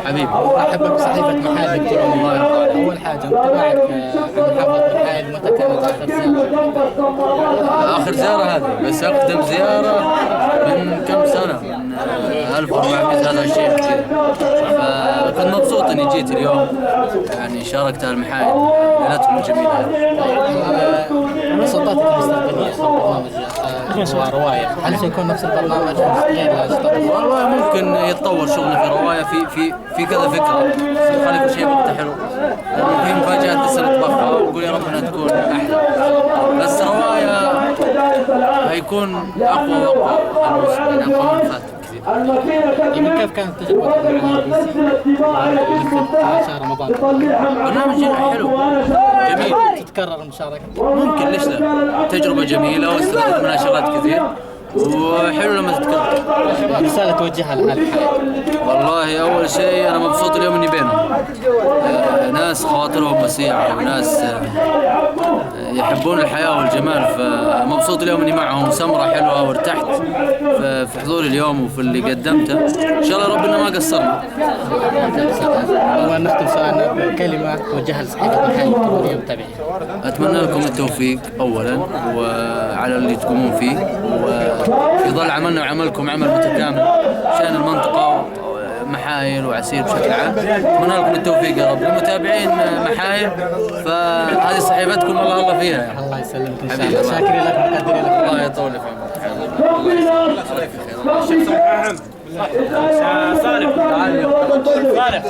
حبيبي احبك بصحيفه محايد دكتور الله يرضى. اول حاجه انطباعك عن محافظه محايد متى كانت اخر زياره؟ هذه بس اقدم زياره من كم سنه، من 1400 هذا الشيء كذا. فكنت مبسوط اني جيت اليوم، يعني شاركت المحايد ليلتهم الجميله. نشاطاتك المستقبليه برنامج روايه، هل سيكون نفس البرنامج والله ممكن يتطور شغلنا في روايه في كذا فكره، خلي كل شيء وقته حلو. في مفاجات لسه نطبخها ونقول يا رب انها تكون احلى، بس روايه هيكون اقوى واقوى، يعني اقوى من فات كثير. يعني كيف كانت تجربتك مع شهر رمضان؟ برنامج حلو جميل، تتكرر المشاركه؟ ممكن، ليش لا؟ تجربه جميله واستفدت منها شغلات كثير، وحلو لما تتكرر. رسالة توجهها لأهل الحياة؟ والله أول شيء أنا مبسوط اليوم إني بينهم، ناس خواطرهم وسيعة وناس يحبون الحياة والجمال، فمبسوط اليوم إني معهم. سمرة حلوة وارتحت في حضوري اليوم وفي اللي قدمته. إن شاء الله ربنا ما قصرنا. ونختم سؤالنا بكلمة توجهها لصحيفة محايد الكبيرة والمتابعين. أتمنى لكم التوفيق أولا وعلى اللي تقومون فيه، ويظل عملنا وعملكم عمل متكامل عشان المنطقة محايل وعسير بشكل عام. أتمنى لكم التوفيق يا رب. المتابعين محايل، فهذه صحيفتكم الله فيها يعني. الله يسلمك إن شاء الله. شاكرين لك ومقدرين لك. الله يطول في عمرك. صالح